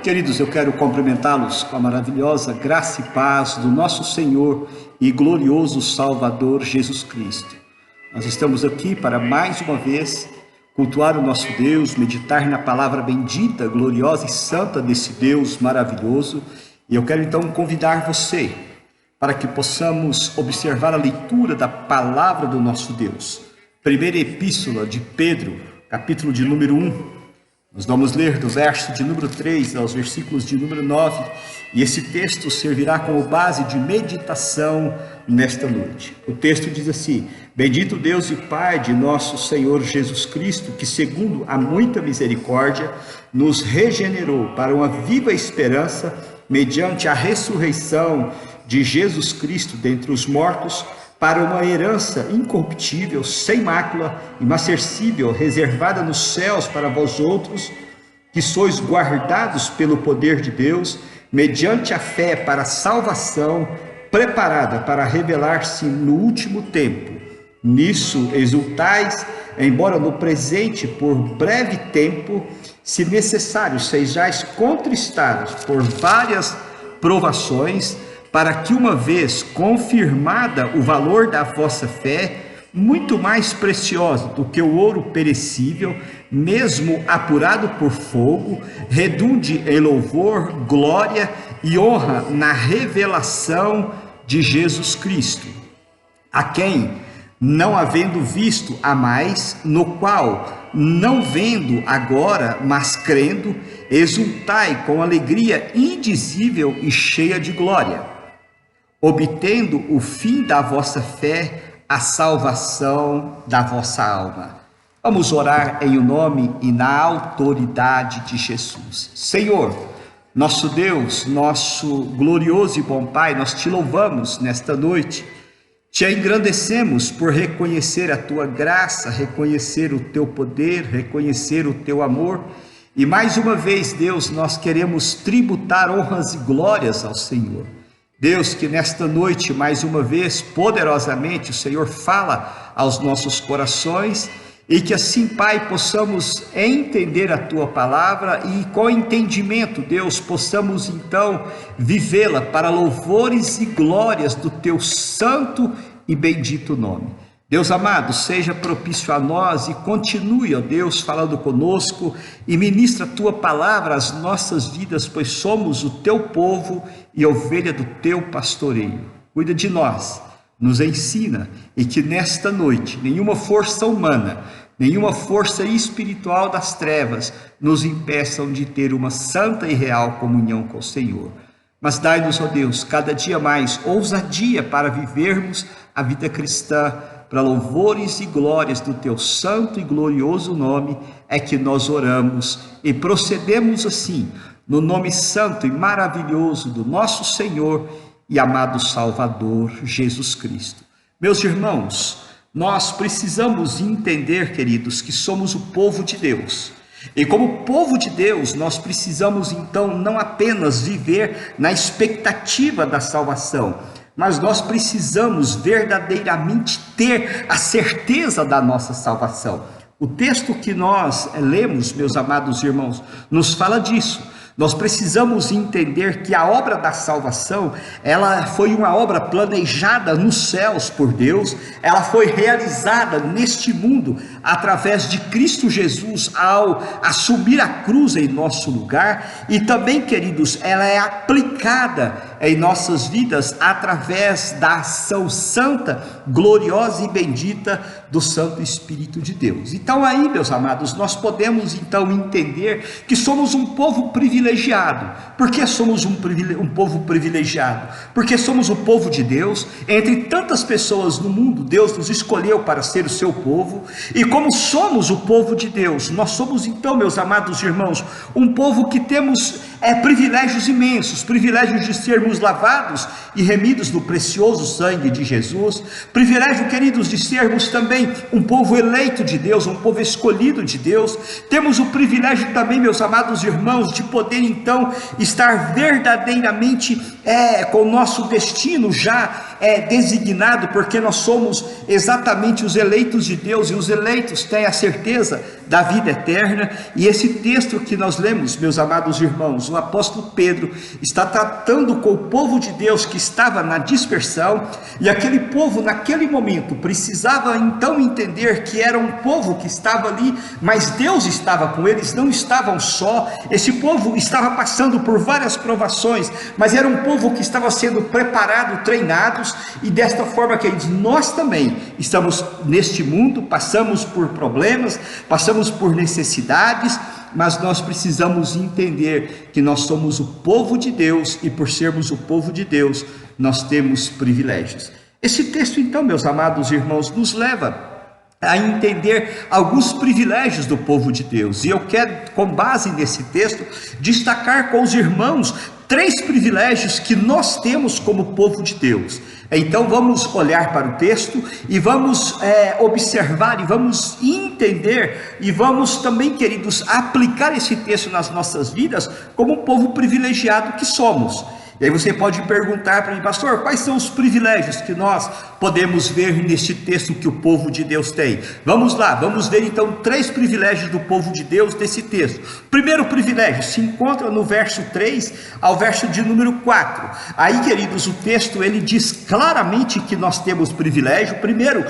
Queridos, eu quero cumprimentá-los com a maravilhosa graça e paz do nosso Senhor e glorioso Salvador Jesus Cristo. Nós estamos aqui para mais uma vez cultuar o nosso Deus, meditar na palavra bendita, gloriosa e santa desse Deus maravilhoso. E eu quero então convidar você para que possamos observar a leitura da palavra do nosso Deus. Primeira epístola de Pedro, capítulo de número 1. Nós vamos ler do verso de número 3 aos versículos de número 9, e esse texto servirá como base de meditação nesta noite. O texto diz assim: Bendito Deus e Pai de nosso Senhor Jesus Cristo, que segundo a muita misericórdia, nos regenerou para uma viva esperança, mediante a ressurreição de Jesus Cristo dentre os mortos, para uma herança incorruptível, sem mácula, imarcessível, reservada nos céus para vós outros, que sois guardados pelo poder de Deus, mediante a fé para a salvação, preparada para revelar-se no último tempo. Nisso exultais, embora no presente, por breve tempo, se necessário, sejais contristados por várias provações, para que uma vez confirmada o valor da vossa fé, muito mais preciosa do que o ouro perecível, mesmo apurado por fogo, redunde em louvor, glória e honra na revelação de Jesus Cristo, a quem, não havendo visto a mais, no qual, não vendo agora, mas crendo, exultai com alegria indizível e cheia de glória, obtendo o fim da vossa fé, a salvação da vossa alma. Vamos orar em o nome e na autoridade de Jesus. Senhor, nosso Deus, nosso glorioso e bom Pai, nós te louvamos nesta noite, te engrandecemos por reconhecer a tua graça, reconhecer o teu poder, reconhecer o teu amor, e mais uma vez, Deus, nós queremos tributar honras e glórias ao Senhor. Deus, que nesta noite, mais uma vez, poderosamente, o Senhor fala aos nossos corações e que assim, Pai, possamos entender a Tua palavra e com entendimento, Deus, possamos então vivê-la para louvores e glórias do Teu santo e bendito nome. Deus amado, seja propício a nós e continue, ó Deus, falando conosco e ministra a Tua palavra às nossas vidas, pois somos o Teu povo e ovelha do Teu pastoreio. Cuida de nós, nos ensina e que nesta noite nenhuma força humana, nenhuma força espiritual das trevas nos impeçam de ter uma santa e real comunhão com o Senhor. Mas dai-nos, ó Deus, cada dia mais ousadia para vivermos a vida cristã, para louvores e glórias do Teu santo e glorioso nome, é que nós oramos e procedemos assim, no nome santo e maravilhoso do nosso Senhor e amado Salvador Jesus Cristo. Meus irmãos, nós precisamos entender, queridos, que somos o povo de Deus. E como povo de Deus, nós precisamos então não apenas viver na expectativa da salvação, mas nós precisamos verdadeiramente ter a certeza da nossa salvação. O texto que nós lemos, meus amados irmãos, nos fala disso. Nós precisamos entender que a obra da salvação, ela foi uma obra planejada nos céus por Deus, ela foi realizada neste mundo através de Cristo Jesus ao assumir a cruz em nosso lugar, e também, queridos, ela é aplicada em nossas vidas através da ação santa, gloriosa e bendita do Santo Espírito de Deus. Então aí, meus amados, nós podemos então entender que somos um povo privilegiado. Por que somos um povo privilegiado? Porque somos o povo de Deus. Entre tantas pessoas no mundo, Deus nos escolheu para ser o seu povo, e como somos o povo de Deus, nós somos então, meus amados irmãos, um povo que temos privilégios imensos, privilégios de sermos lavados e remidos no precioso sangue de Jesus, privilégio, queridos, de sermos também um povo eleito de Deus, um povo escolhido de Deus. Temos o privilégio também, meus amados irmãos, de poder então estar verdadeiramente com o nosso destino já designado, porque nós somos exatamente os eleitos de Deus, e os eleitos têm a certeza da vida eterna. E esse texto que nós lemos, meus amados irmãos, o apóstolo Pedro está tratando com o povo de Deus que estava na dispersão, e aquele povo naquele momento precisava então entender que era um povo que estava ali, mas Deus estava com eles, não estavam só. Esse povo estava passando por várias provações, mas era um povo que estava sendo preparado, treinados, e desta forma, queridos, nós também estamos neste mundo, passamos por problemas, passamos por necessidades, mas nós precisamos entender que nós somos o povo de Deus, e por sermos o povo de Deus, nós temos privilégios. Esse texto então, meus amados irmãos, nos leva a entender alguns privilégios do povo de Deus, e eu quero, com base nesse texto, destacar com os irmãos 3 privilégios que nós temos como povo de Deus. Então vamos olhar para o texto e vamos observar e vamos entender, e vamos também, queridos, aplicar esse texto nas nossas vidas como um povo privilegiado que somos. E aí você pode perguntar para mim: pastor, quais são os privilégios que nós podemos ver neste texto que o povo de Deus tem? Vamos lá, vamos ver então 3 privilégios do povo de Deus desse texto. Primeiro privilégio se encontra no verso 3 ao verso de número 4. Aí, queridos, o texto ele diz claramente que nós temos privilégio. Primeiro,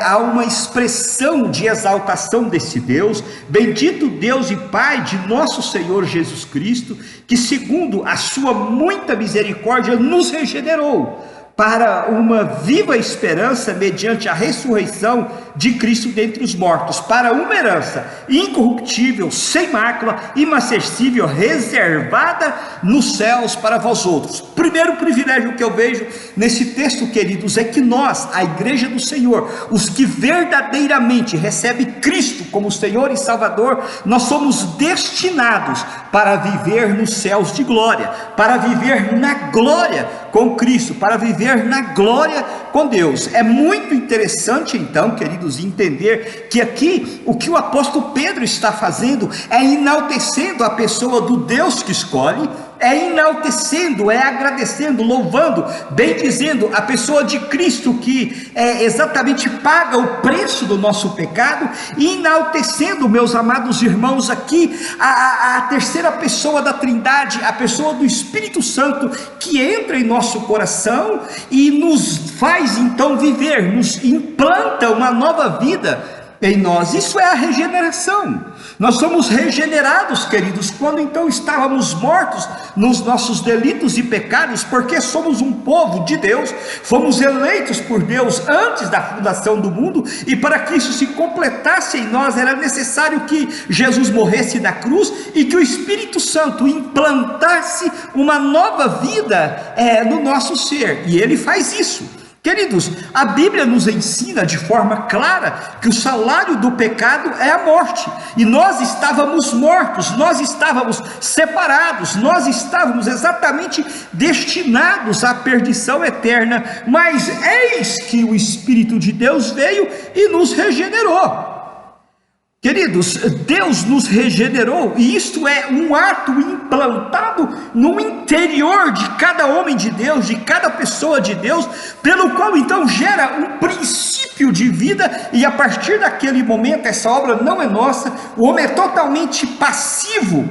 há uma expressão de exaltação desse Deus: bendito Deus e Pai de nosso Senhor Jesus Cristo, que segundo a sua muita misericórdia nos regenerou para uma viva esperança mediante a ressurreição de Cristo dentre os mortos, para uma herança incorruptível, sem mácula, imacessível, reservada nos céus para vós outros. Primeiro privilégio que eu vejo nesse texto, queridos, é que nós, a igreja do Senhor, os que verdadeiramente recebem Cristo como Senhor e Salvador, nós somos destinados para viver nos céus de glória, para viver na glória com Cristo, para viver na glória com Deus. É muito interessante então, queridos, entender que aqui o que o apóstolo Pedro está fazendo é enaltecendo a pessoa do Deus que escolhe, é enaltecendo, é agradecendo, louvando, bendizendo a pessoa de Cristo que exatamente paga o preço do nosso pecado, e enaltecendo, meus amados irmãos, aqui a terceira pessoa da Trindade, a pessoa do Espírito Santo, que entra em nosso coração e nos faz então viver, nos implanta uma nova vida em nós. Isso é a regeneração. Nós somos regenerados, queridos, quando então estávamos mortos nos nossos delitos e pecados, porque somos um povo de Deus, fomos eleitos por Deus antes da fundação do mundo, e para que isso se completasse em nós, era necessário que Jesus morresse na cruz e que o Espírito Santo implantasse uma nova vida no nosso ser, e ele faz isso. Queridos, a Bíblia nos ensina de forma clara que o salário do pecado é a morte, e nós estávamos mortos, nós estávamos separados, nós estávamos exatamente destinados à perdição eterna, mas eis que o Espírito de Deus veio e nos regenerou. Queridos, Deus nos regenerou, e isto é um ato implantado no interior de cada homem de Deus, de cada pessoa de Deus, pelo qual então gera um princípio de vida, e a partir daquele momento, essa obra não é nossa, o homem é totalmente passivo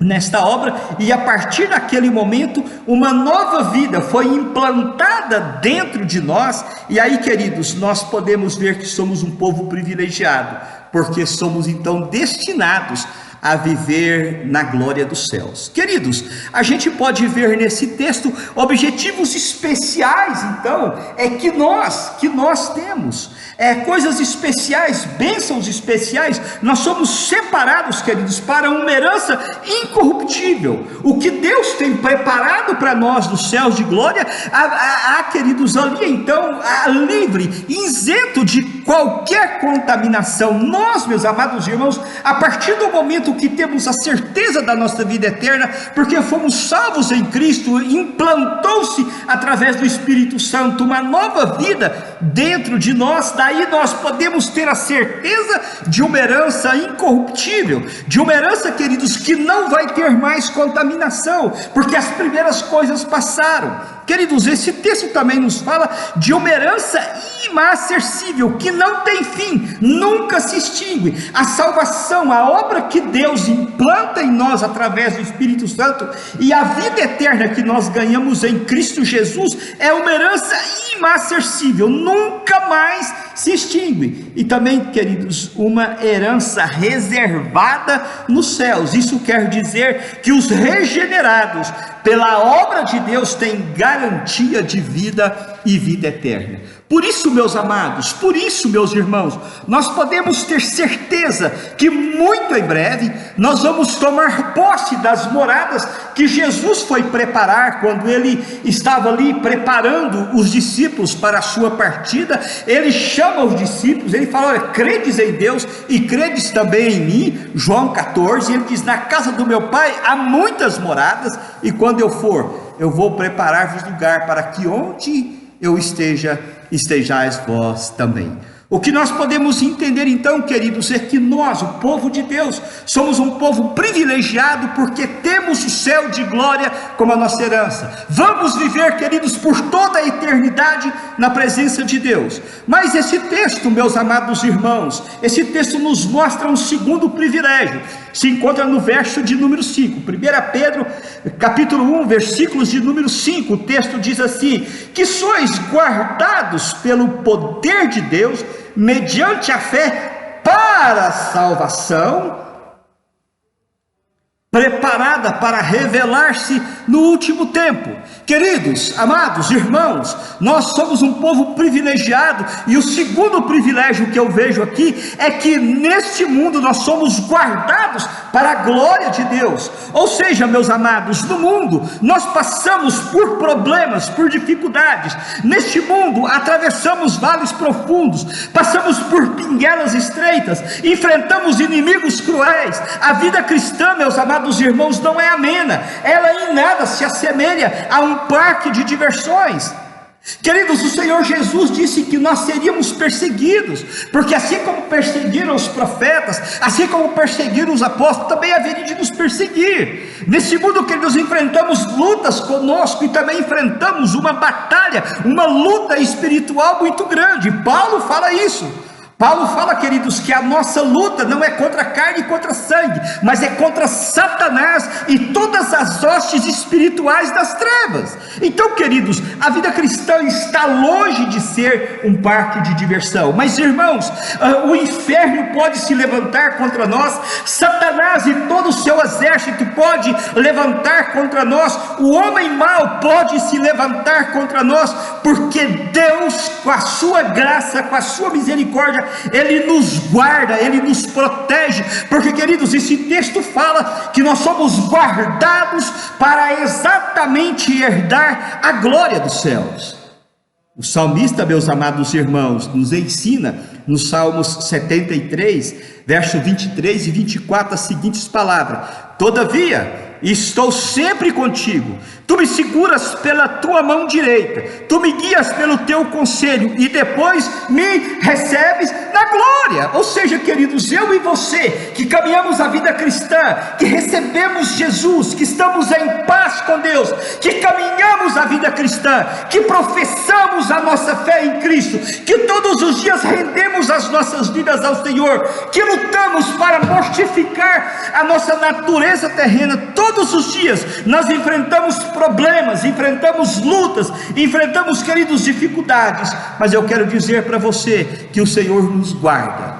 nesta obra, e a partir daquele momento uma nova vida foi implantada dentro de nós. E aí, queridos, nós podemos ver que somos um povo privilegiado, porque somos então destinados a viver na glória dos céus. Queridos, a gente pode ver nesse texto objetivos especiais, então, que nós temos, coisas especiais, bênçãos especiais. Nós somos separados, queridos, para uma herança incorruptível. O que Deus tem preparado para nós nos céus de glória, queridos, ali então, livre, isento de qualquer contaminação. Nós, meus amados irmãos, a partir do momento momento que temos a certeza da nossa vida eterna, porque fomos salvos em Cristo, implantou-se através do Espírito Santo uma nova vida dentro de nós, daí nós podemos ter a certeza de uma herança incorruptível, de uma herança, queridos, que não vai ter mais contaminação, porque as primeiras coisas passaram. Queridos, esse texto também nos fala de uma herança inacessível, que não tem fim, nunca se extingue. A salvação, a obra que Deus implanta em nós através do Espírito Santo e a vida eterna que nós ganhamos em Cristo Jesus é uma herança inacessível, nunca mais se extingue. E também, queridos, uma herança reservada nos céus. Isso quer dizer que os regenerados pela obra de Deus têm garantia de vida e vida eterna. Por isso, meus amados, por isso, meus irmãos, nós podemos ter certeza que muito em breve nós vamos tomar posse das moradas que Jesus foi preparar quando ele estava ali preparando os discípulos para a sua partida. Ele chama os discípulos, ele fala: olha, credes em Deus e credes também em mim. João 14, ele diz: na casa do meu pai há muitas moradas, e quando eu for, eu vou preparar-vos lugar para que onde eu estejais vós também. O que nós podemos entender então, queridos, é que nós, o povo de Deus, somos um povo privilegiado porque temos o céu de glória como a nossa herança. Vamos viver, queridos, por toda a eternidade na presença de Deus. Mas esse texto, meus amados irmãos, esse texto nos mostra um segundo privilégio. Se encontra no verso de número 5, 1 Pedro, capítulo 1, versículos de número 5, o texto diz assim: que sois guardados pelo poder de Deus, mediante a fé, para a salvação, preparada para revelar-se no último tempo. Queridos, amados irmãos, nós somos um povo privilegiado, e o segundo privilégio que eu vejo aqui é que neste mundo nós somos guardados para a glória de Deus. Ou seja, meus amados, no mundo nós passamos por problemas, por dificuldades. Neste mundo atravessamos vales profundos, passamos por pinguelas estreitas, enfrentamos inimigos cruéis. A vida cristã, meus amados irmãos, não é amena, ela em nada se assemelha a um parque de diversões. Queridos, o Senhor Jesus disse que nós seríamos perseguidos, porque assim como perseguiram os profetas, assim como perseguiram os apóstolos, também haveria de nos perseguir. Nesse mundo que nós enfrentamos lutas conosco, e também enfrentamos uma batalha, uma luta espiritual muito grande. Paulo fala isso. Paulo fala, queridos, que a nossa luta não é contra carne e contra sangue, mas é contra Satanás e todas as hostes espirituais das trevas. Então, queridos, a vida cristã está longe de ser um parque de diversão. Mas, irmãos, o inferno pode se levantar contra nós, Satanás e todo o seu exército pode levantar contra nós, o homem mau pode se levantar contra nós, porque Deus, com a sua graça, com a sua misericórdia, Ele nos guarda, Ele nos protege, porque, queridos, esse texto fala que nós somos guardados para exatamente herdar a glória dos céus. O salmista, meus amados irmãos, nos ensina nos Salmos 73, verso 23 e 24, as seguintes palavras: todavia, estou sempre contigo, tu me seguras pela tua mão direita, tu me guias pelo teu conselho, e depois me recebes na glória. Ou seja, queridos, eu e você, que caminhamos a vida cristã, que recebemos Jesus, que estamos em paz com Deus, que caminhamos a vida cristã, que professamos a nossa fé em Cristo, que todos os dias rendemos as nossas vidas ao Senhor, que lutamos para mortificar a nossa natureza terrena. Todos os dias nós enfrentamos problemas, enfrentamos lutas, enfrentamos, queridos, dificuldades, mas eu quero dizer para você que o Senhor nos guarda.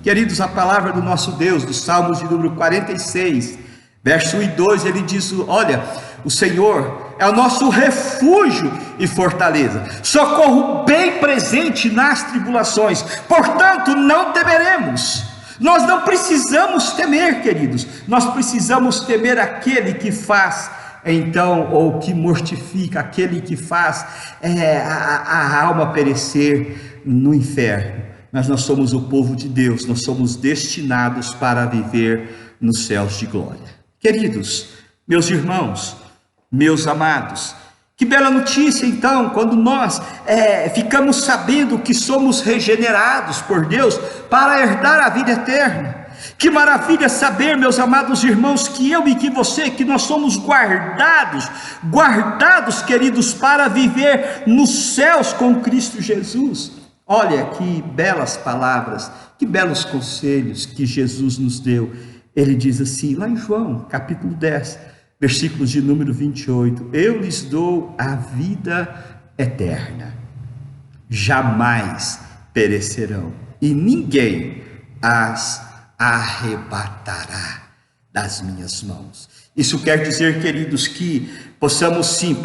Queridos, a palavra do nosso Deus, dos Salmos de número 46, verso 1 e 2, ele diz: olha, o Senhor é o nosso refúgio e fortaleza, socorro bem presente nas tribulações, portanto não temeremos. Nós não precisamos temer, queridos, nós precisamos temer aquele que faz, então, ou que mortifica, aquele que faz a alma perecer no inferno. Mas nós somos o povo de Deus, nós somos destinados para viver nos céus de glória. Queridos, meus irmãos, meus amados, que bela notícia então, quando nós ficamos sabendo que somos regenerados por Deus para herdar a vida eterna. Que maravilha saber, meus amados irmãos, que eu e que você, que nós somos guardados, queridos, para viver nos céus com Cristo Jesus. Olha que belas palavras, que belos conselhos que Jesus nos deu. Ele diz assim, lá em João, capítulo 10, versículos de número 28, eu lhes dou a vida eterna, jamais perecerão, e ninguém as arrebatará das minhas mãos. Isso quer dizer, queridos, que podemos sim,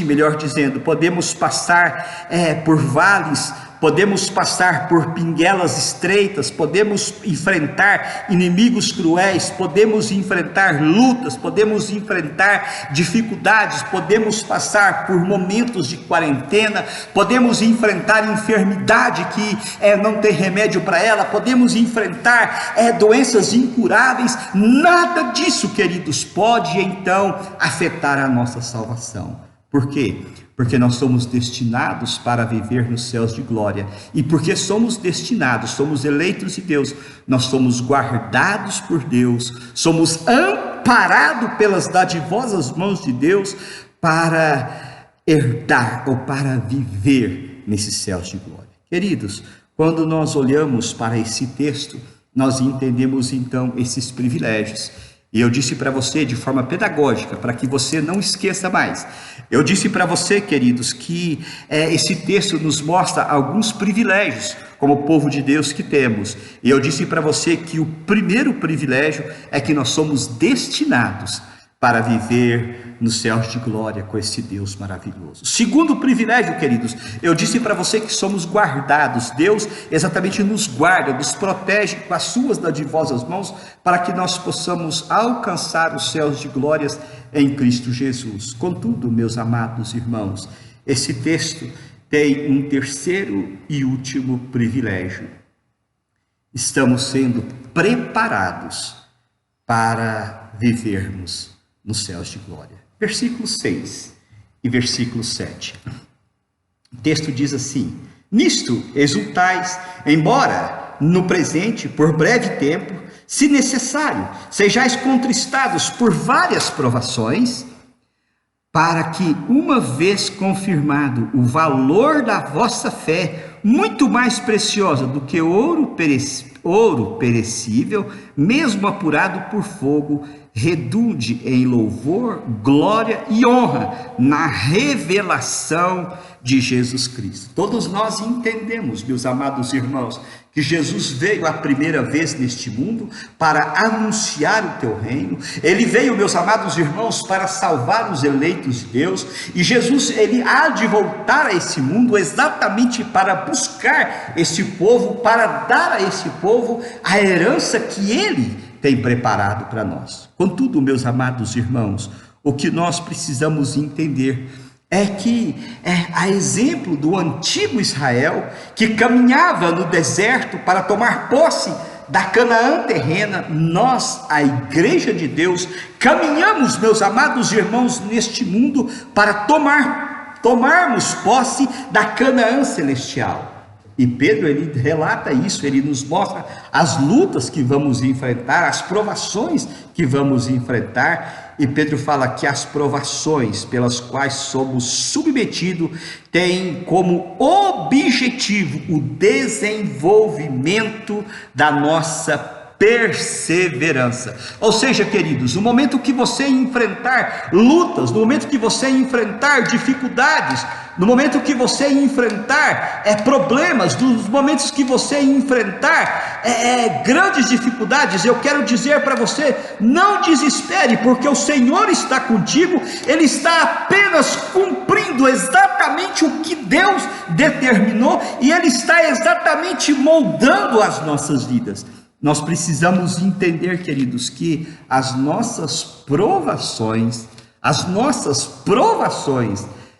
melhor dizendo, podemos passar por vales, podemos passar por pinguelas estreitas, podemos enfrentar inimigos cruéis, podemos enfrentar lutas, podemos enfrentar dificuldades, podemos passar por momentos de quarentena, podemos enfrentar enfermidade que não tem remédio para ela, podemos enfrentar doenças incuráveis. Nada disso, queridos, pode então afetar a nossa salvação. Por quê? Porque nós somos destinados para viver nos céus de glória. E porque somos destinados, somos eleitos de Deus, nós somos guardados por Deus, somos amparados pelas dadivosas mãos de Deus para herdar ou para viver nesses céus de glória. Queridos, quando nós olhamos para esse texto, nós entendemos então esses privilégios. E eu disse para você de forma pedagógica, para que você não esqueça mais. Eu disse para você, queridos, que esse texto nos mostra alguns privilégios, como povo de Deus que temos. E eu disse para você que o primeiro privilégio é que nós somos destinados para viver nos céus de glória com esse Deus maravilhoso. Segundo privilégio, queridos, eu disse para você que somos guardados. Deus exatamente nos guarda, nos protege com as suas dadivosas mãos para que nós possamos alcançar os céus de glórias em Cristo Jesus. Contudo, meus amados irmãos, esse texto tem um terceiro e último privilégio. Estamos sendo preparados para vivermos nos céus de glória. Versículo 6 e versículo 7. O texto diz assim: nisto exultais, embora no presente, por breve tempo, se necessário, sejais contristados por várias provações, para que, uma vez confirmado o valor da vossa fé, muito mais preciosa do que ouro perecível, mesmo apurado por fogo, redunde em louvor, glória e honra na revelação de Jesus Cristo. Todos nós entendemos, meus amados irmãos, que Jesus veio a primeira vez neste mundo para anunciar o teu reino. Ele veio, meus amados irmãos, para salvar os eleitos de Deus. E Jesus, ele há de voltar a esse mundo exatamente para buscar esse povo, para dar a esse povo a herança que ele tem preparado para nós. Contudo, meus amados irmãos, o que nós precisamos entender é que, a exemplo do antigo Israel, que caminhava no deserto para tomar posse da Canaã terrena, nós, a Igreja de Deus, caminhamos, meus amados irmãos, neste mundo para tomarmos posse da Canaã celestial. E Pedro, ele relata isso, ele nos mostra as lutas que vamos enfrentar, as provações que vamos enfrentar. E Pedro fala que as provações pelas quais somos submetidos têm como objetivo o desenvolvimento da nossa perseverança. Ou seja, queridos, no momento que você enfrentar lutas, no momento que você enfrentar dificuldades, no momento que você enfrentar problemas, nos momentos que você enfrentar grandes dificuldades, eu quero dizer para você, não desespere, porque o Senhor está contigo. Ele está apenas cumprindo exatamente o que Deus determinou, e Ele está exatamente moldando as nossas vidas. Nós precisamos entender, queridos, que as nossas provações,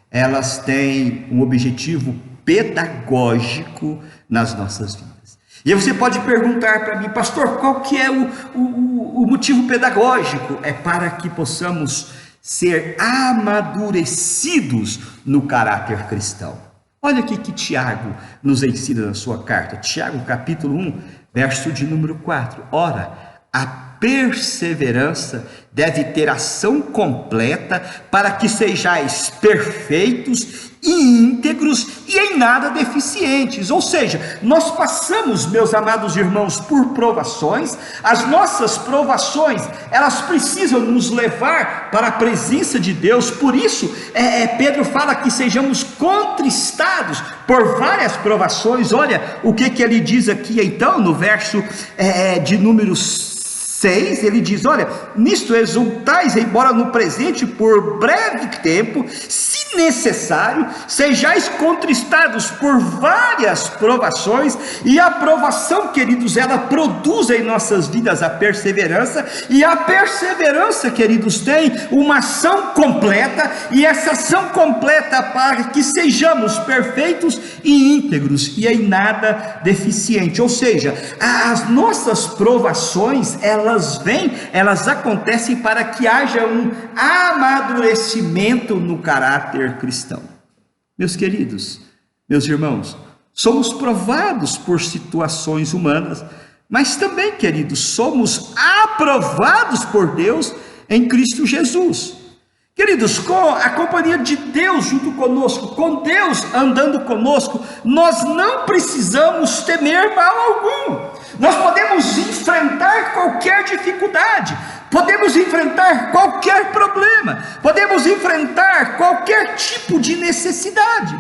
elas têm um objetivo pedagógico nas nossas vidas. E aí você pode perguntar para mim, pastor, qual que é o motivo pedagógico? É para que possamos ser amadurecidos no caráter cristão. Olha o que Tiago nos ensina na sua carta. Tiago, capítulo 1, verso de número 4. Ora, a perseverança deve ter ação completa para que sejais perfeitos e íntegros e em nada deficientes. Ou seja, nós passamos, meus amados irmãos, por provações. As nossas provações, elas precisam nos levar para a presença de Deus. Por isso, Pedro fala que sejamos contristados por várias provações. Olha o que ele diz aqui então no verso de número 6, ele diz, olha, nisto exultais, embora no presente por breve tempo, se necessário, sejais contristados por várias provações, e a provação, queridos, ela produz em nossas vidas a perseverança, e a perseverança, queridos, tem uma ação completa, e essa ação completa para que sejamos perfeitos e íntegros, e em nada deficiente. Ou seja, as nossas provações, elas acontecem para que haja um amadurecimento no caráter cristão. Meus queridos, meus irmãos, somos provados por situações humanas, mas também, queridos, somos aprovados por Deus em Cristo Jesus. Queridos, com a companhia de Deus junto conosco, com Deus andando conosco, nós não precisamos temer mal algum. Nós podemos enfrentar qualquer dificuldade, podemos enfrentar qualquer problema, podemos enfrentar qualquer tipo de necessidade.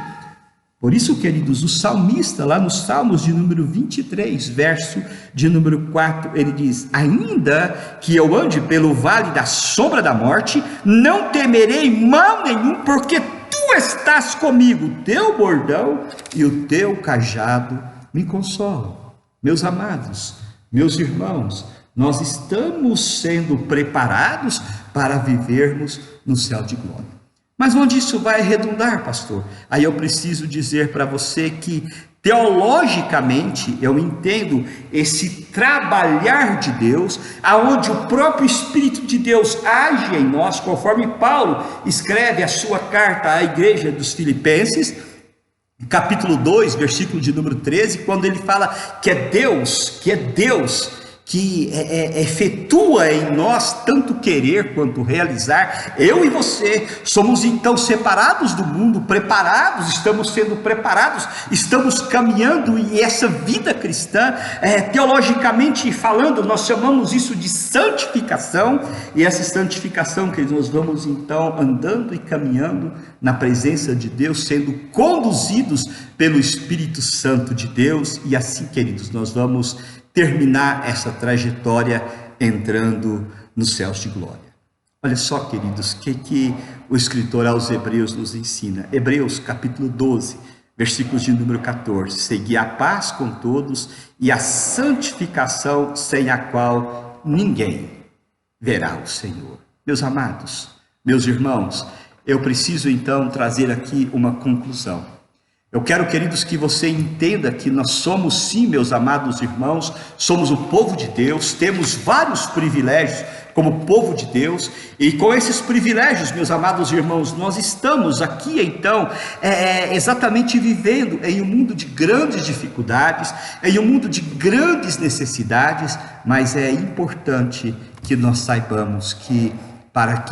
Por isso, queridos, o salmista, lá nos Salmos de número 23, verso de número 4, ele diz, ainda que eu ande pelo vale da sombra da morte, não temerei mal nenhum, porque tu estás comigo, o teu bordão e o teu cajado me consolam. Meus amados, meus irmãos, nós estamos sendo preparados para vivermos no céu de glória. Mas onde isso vai redundar, pastor? Aí eu preciso dizer para você que, teologicamente, eu entendo esse trabalhar de Deus, aonde o próprio Espírito de Deus age em nós, conforme Paulo escreve a sua carta à igreja dos Filipenses, capítulo 2, versículo de número 13, quando ele fala que é Deus que efetua em nós tanto querer quanto realizar. Eu e você somos então separados do mundo, preparados, estamos sendo preparados, estamos caminhando, e essa vida cristã, teologicamente falando, nós chamamos isso de santificação, e essa santificação que nós vamos então andando e caminhando na presença de Deus, sendo conduzidos pelo Espírito Santo de Deus, e assim, queridos, nós vamos terminar essa trajetória entrando nos céus de glória. Olha só, queridos, o que o escritor aos Hebreus nos ensina. Hebreus capítulo 12, versículos de número 14. Segui a paz com todos e a santificação, sem a qual ninguém verá o Senhor. Meus amados, meus irmãos, eu preciso então trazer aqui uma conclusão. Eu quero, queridos, que você entenda que nós somos, sim, meus amados irmãos, somos o povo de Deus, temos vários privilégios como povo de Deus, e com esses privilégios, meus amados irmãos, nós estamos aqui então, exatamente vivendo em um mundo de grandes dificuldades, em um mundo de grandes necessidades, mas é importante que nós saibamos que para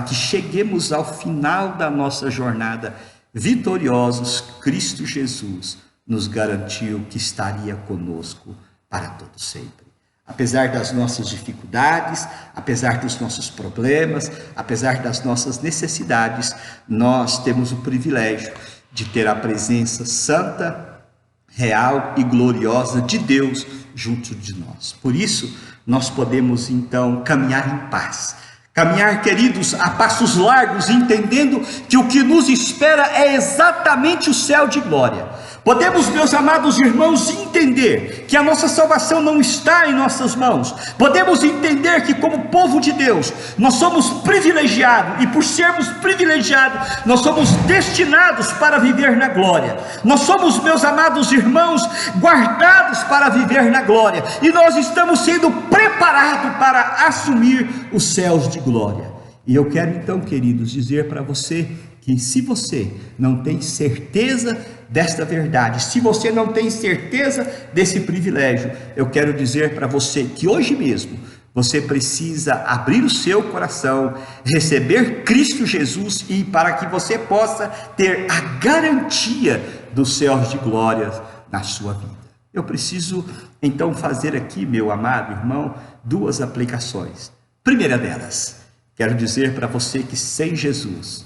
que cheguemos ao final da nossa jornada vitoriosos, Cristo Jesus nos garantiu que estaria conosco para todo sempre. Apesar das nossas dificuldades, apesar dos nossos problemas, apesar das nossas necessidades, nós temos o privilégio de ter a presença santa, real e gloriosa de Deus junto de nós. Por isso, nós podemos então caminhar em paz. Caminhar, queridos, a passos largos, entendendo que o que nos espera é exatamente o céu de glória. Podemos, meus amados irmãos, entender que a nossa salvação não está em nossas mãos. Podemos entender que, como povo de Deus, nós somos privilegiados, e por sermos privilegiados, nós somos destinados para viver na glória. Nós somos, meus amados irmãos, guardados para viver na glória, e nós estamos sendo preparados para assumir os céus de glória. E eu quero então, queridos, dizer para você que, se você não tem certeza desta verdade, se você não tem certeza desse privilégio, eu quero dizer para você que hoje mesmo você precisa abrir o seu coração, receber Cristo Jesus, e para que você possa ter a garantia dos céus de glória na sua vida. Eu preciso então fazer aqui, meu amado irmão, duas aplicações. Primeira delas, quero dizer para você que sem Jesus,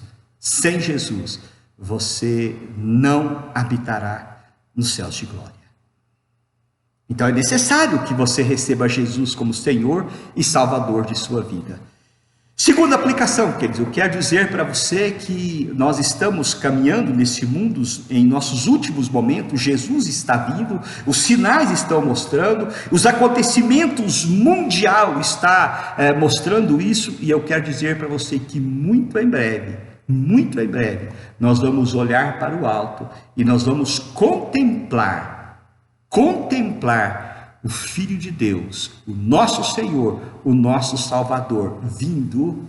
você não habitará nos céus de glória. Então é necessário que você receba Jesus como Senhor e Salvador de sua vida. Segunda aplicação, queridos, eu quero dizer para você que nós estamos caminhando nesse mundo em nossos últimos momentos. Jesus está vindo, os sinais estão mostrando, os acontecimentos mundial está mostrando isso, e eu quero dizer para você que muito em breve, nós vamos olhar para o alto e nós vamos contemplar o Filho de Deus, o nosso Senhor, o nosso Salvador, vindo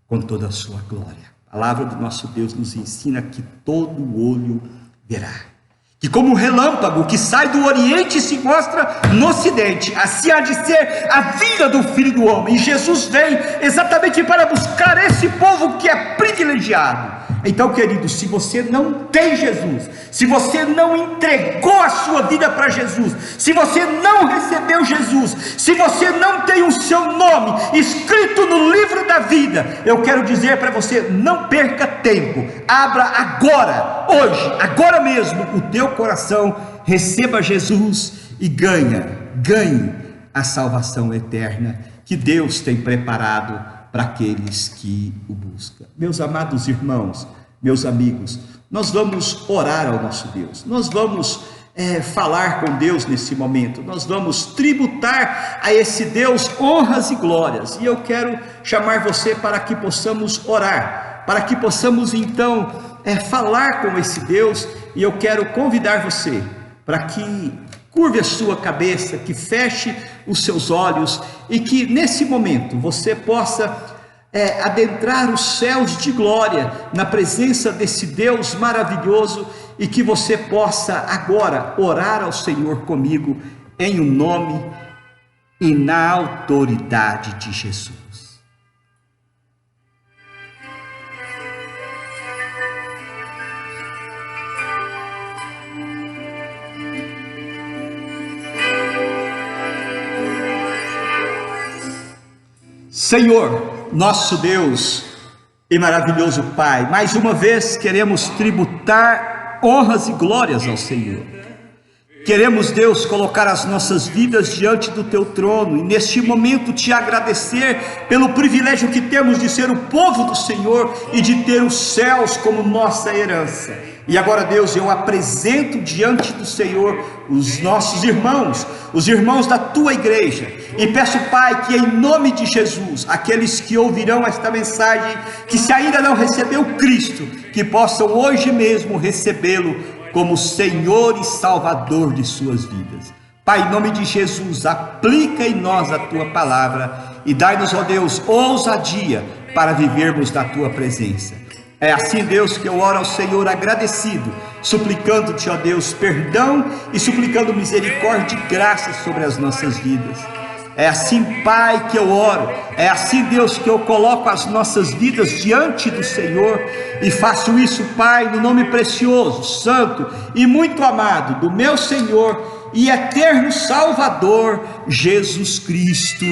com toda a sua glória. A palavra do nosso Deus nos ensina que todo olho verá, que como um relâmpago que sai do Oriente e se mostra no Ocidente, assim há de ser a vinda do Filho do Homem. E Jesus vem exatamente para buscar esse povo que é privilegiado. Então, queridos, se você não tem Jesus, se você não entregou a sua vida para Jesus, se você não recebeu Jesus, se você não tem o seu nome escrito no livro da vida, eu quero dizer para você, não perca tempo, abra agora, hoje, agora mesmo, o teu coração, receba Jesus e ganhe a salvação eterna que Deus tem preparado para aqueles que o buscam. Meus amados irmãos, meus amigos, nós vamos orar ao nosso Deus, nós vamos falar com Deus nesse momento, nós vamos tributar a esse Deus honras e glórias, e eu quero chamar você para que possamos orar, para que possamos então falar com esse Deus, e eu quero convidar você para que curve a sua cabeça, que feche os seus olhos, e que nesse momento você possa adentrar os céus de glória na presença desse Deus maravilhoso, e que você possa agora orar ao Senhor comigo em o nome e na autoridade de Jesus. Senhor, nosso Deus e maravilhoso Pai, mais uma vez queremos tributar honras e glórias ao Senhor. Queremos, Deus, colocar as nossas vidas diante do teu trono e neste momento te agradecer pelo privilégio que temos de ser o povo do Senhor e de ter os céus como nossa herança. E agora, Deus, eu apresento diante do Senhor os nossos irmãos, os irmãos da tua igreja, e peço, Pai, que em nome de Jesus, aqueles que ouvirão esta mensagem, que se ainda não recebeu Cristo, que possam hoje mesmo recebê-lo como Senhor e Salvador de suas vidas. Pai, em nome de Jesus, aplica em nós a tua palavra e dai-nos, ó Deus, ousadia para vivermos na tua presença. É assim, Deus, que eu oro ao Senhor agradecido, suplicando-te, ó Deus, perdão e suplicando misericórdia e graça sobre as nossas vidas. É assim, Pai, que eu oro, é assim, Deus, que eu coloco as nossas vidas diante do Senhor, e faço isso, Pai, no nome precioso, santo e muito amado do meu Senhor e eterno Salvador, Jesus Cristo.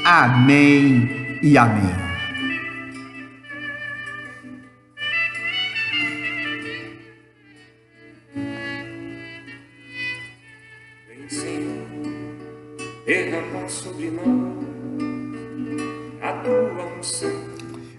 Amém e amém. Derrama sobre nós a tua unção.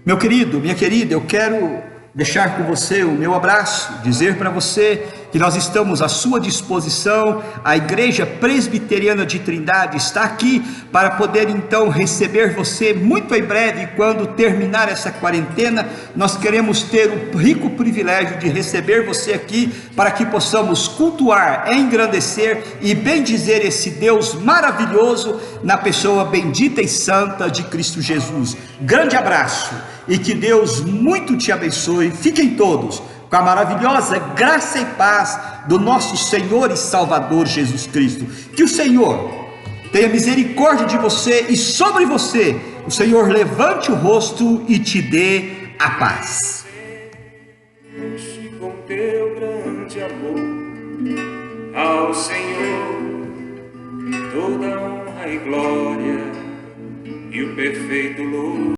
Meu querido, minha querida, eu quero deixar com você o meu abraço, dizer para você que nós estamos à sua disposição. A Igreja Presbiteriana de Trindade está aqui para poder então receber você muito em breve. Quando terminar essa quarentena, nós queremos ter o rico privilégio de receber você aqui para que possamos cultuar, engrandecer e bendizer esse Deus maravilhoso na pessoa bendita e santa de Cristo Jesus. Grande abraço e que Deus muito te abençoe. Fiquem todos com a maravilhosa graça e paz do nosso Senhor e Salvador Jesus Cristo. Que o Senhor tenha misericórdia de você e sobre você o Senhor levante o rosto e te dê a paz. Enche com teu grande amor ao Senhor toda honra e glória e o perfeito louvor.